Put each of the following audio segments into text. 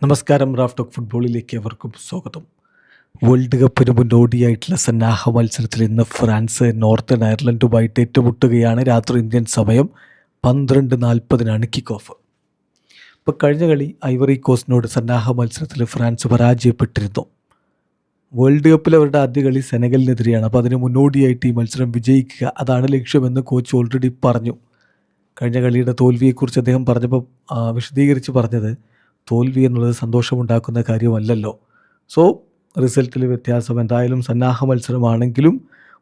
നമസ്കാരം. Raf talk ഫുട്ബോളിലേക്ക് അവർക്കും സ്വാഗതം. വേൾഡ് കപ്പിന് മുന്നോടിയായിട്ടുള്ള സന്നാഹ മത്സരത്തിൽ ഇന്ന് ഫ്രാൻസ് നോർത്തേൺ അയർലൻഡുമായിട്ട് ഏറ്റുമുട്ടുകയാണ്. രാത്രി ഇന്ത്യൻ സമയം 12:40 കിക്ക് ഓഫ്. ഇപ്പോൾ കഴിഞ്ഞ കളി ഐവറി കോസ്റ്റിനോട് സന്നാഹ മത്സരത്തിൽ ഫ്രാൻസ് പരാജയപ്പെട്ടിരുന്നു. വേൾഡ് കപ്പിൽ അവരുടെ ആദ്യ കളി സെനഗലിനെതിരെയാണ്. അപ്പോൾ അതിന് മുന്നോടിയായിട്ട് ഈ മത്സരം വിജയിക്കുക, അതാണ് ലക്ഷ്യമെന്ന് കോച്ച് ഓൾറെഡി പറഞ്ഞു. കഴിഞ്ഞ കളിയുടെ തോൽവിയെക്കുറിച്ച് അദ്ദേഹം പറഞ്ഞപ്പോൾ വിശദീകരിച്ച് പറഞ്ഞത്, തോൽവി എന്നുള്ളത് സന്തോഷമുണ്ടാക്കുന്ന കാര്യമല്ലല്ലോ. സോ റിസൾട്ടിൽ വ്യത്യാസം എന്തായാലും സന്നാഹ മത്സരമാണെങ്കിലും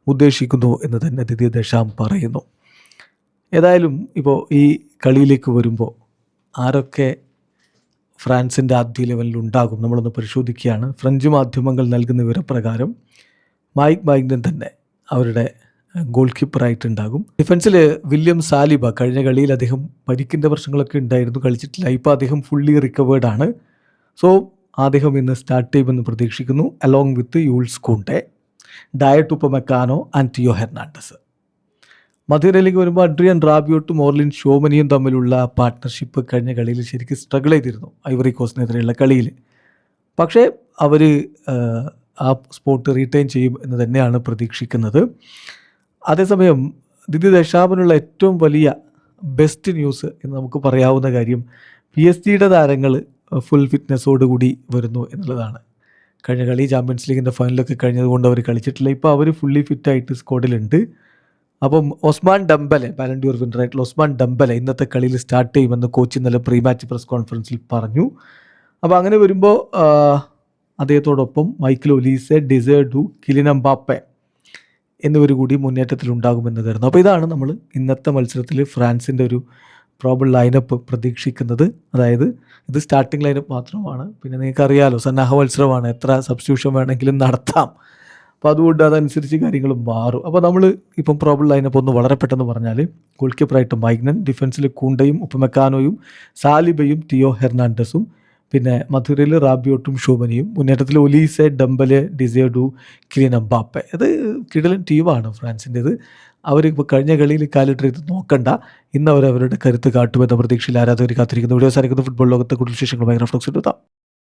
ഉദ്ദേശിക്കുന്നു എന്ന് തന്നെ ദിദിയർ ദെഷാംസ് പറയുന്നു. ഏതായാലും ഇപ്പോൾ ഈ കളിയിലേക്ക് വരുമ്പോൾ ആരൊക്കെ ഫ്രാൻസിൻ്റെ ആദ്യ ലെവലിൽ ഉണ്ടാകും നമ്മളൊന്ന് പരിശോധിക്കുകയാണ്. ഫ്രഞ്ച് മാധ്യമങ്ങൾ നൽകുന്ന വിവരപ്രകാരം മൈക്ക് മാഗ്നൻ തന്നെ അവരുടെ ഗോൾ കീപ്പറായിട്ടുണ്ടാകും. ഡിഫൻസിൽ വില്യം സാലിബ, കഴിഞ്ഞ കളിയിൽ അദ്ദേഹം പരിക്കിൻ്റെ പ്രശ്നങ്ങളൊക്കെ ഉണ്ടായിരുന്നു, കളിച്ചിട്ടില്ല. ഇപ്പോൾ അദ്ദേഹം ഫുള്ളി റിക്കവേർഡാണ്. സോ അദ്ദേഹം ഇന്ന് സ്റ്റാർട്ട് ചെയ്യുമെന്ന് പ്രതീക്ഷിക്കുന്നു, along with Jules Kounde, Dayot Upamecano and Theo Hernandez. മധ്യനിരയിലേക്ക് വരുമ്പോൾ അഡ്രിയൻ റാബിയോട്ടും ഓർലിൻ ഷോമനിയും തമ്മിലുള്ള പാർട്ട്ണർഷിപ്പ് കഴിഞ്ഞ കളിയിൽ ശരിക്കും സ്ട്രഗിൾ ചെയ്തിരുന്നു ഐവറി കോസ്റ്റിനെതിരെയുള്ള കളിയിൽ. പക്ഷേ അവർ ആ സ്പോട്ട് റീറ്റെയിൻ ചെയ്യും എന്ന് തന്നെയാണ് പ്രതീക്ഷിക്കുന്നത്. അതേസമയം ദിദിയർ ദെഷാംസിനുള്ള ഏറ്റവും വലിയ ബെസ്റ്റ് ന്യൂസ് എന്ന് നമുക്ക് പറയാവുന്ന കാര്യം PSG താരങ്ങൾ ഫുൾ ഫിറ്റ്നസ്സോടുകൂടി വരുന്നു എന്നുള്ളതാണ്. കഴിഞ്ഞ കളി ചാമ്പ്യൻസ് ലീഗിൻ്റെ ഫൈനലൊക്കെ കഴിഞ്ഞതുകൊണ്ട് അവർ കളിച്ചിട്ടില്ല. ഇപ്പോൾ അവർ ഫുള്ളി ഫിറ്റായിട്ട് സ്ക്വാഡിലുണ്ട്. അപ്പം Ousmane Dembele, Ballon d'Or വിന്നറായിട്ടുള്ള ഒസ്മാൻ ഡംബലെ ഇന്നത്തെ കളിയിൽ സ്റ്റാർട്ട് ചെയ്യുമെന്ന് കോച്ച് ഇന്നലെ പ്രീ മാച്ച് പ്രസ് കോൺഫറൻസിൽ പറഞ്ഞു. അപ്പോൾ അങ്ങനെ വരുമ്പോൾ അദ്ദേഹത്തോടൊപ്പം Michael Olise, Désiré do, Kylian Mbappe എന്നിവർ കൂടി മുന്നേറ്റത്തിലുണ്ടാകുമെന്ന് കരുതുന്നു. അപ്പോൾ ഇതാണ് നമ്മൾ ഇന്നത്തെ മത്സരത്തിൽ ഫ്രാൻസിൻ്റെ ഒരു പ്രോബബിൾ ലൈനപ്പ് പ്രതീക്ഷിക്കുന്നത്. അതായത് ഇത് സ്റ്റാർട്ടിംഗ് ലൈനപ്പ് മാത്രമാണ്. പിന്നെ നിങ്ങൾക്കറിയാലോ സന്നാഹ മത്സരമാണ്, എത്ര സബ്സ്റ്റിറ്റ്യൂഷൻ വേണമെങ്കിലും നടത്താം. അപ്പോൾ അതുകൊണ്ട് അതനുസരിച്ച് കാര്യങ്ങൾ മാറും. അപ്പോൾ നമ്മൾ ഇപ്പം പ്രോബബിൾ ലൈനപ്പ് ഒന്ന് വളരെ പെട്ടെന്ന് പറഞ്ഞാൽ, ഗോൾ കീപ്പറായിട്ട് മൈഗ്നൻ, ഡിഫൻസിൽ കൂണ്ടയും ഉപ്പമെക്കാനോയും സാലിബയും ടിയോ ഹെർണാണ്ടസും, പിന്നെ മധുരയിൽ റാബിയോട്ടും ഷോമനിയും, മുന്നേറ്റത്തിൽ Olise, Dembele, Désiré do, Kylian Mbappe. ഇത് കിടിലൻ ടീമാണ് ഫ്രാൻസിൻ്റേത്. അവർ ഇപ്പോൾ കഴിഞ്ഞ കളിയിൽ കാലിട്ട് നോക്കണ്ട, ഇന്ന് അവരവരുടെ കരുത്ത് കാട്ടുമെന്ന പ്രതീക്ഷയിൽ ആരാധകർ കാത്തിരിക്കുന്നു. വീഡിയോ സാധിക്കുന്ന ഫുട്ബോൾ ലോകത്തെ കൂടുതൽ വിശേഷങ്ങളുമായി റഫ്ലക്സ് എടുത്താം.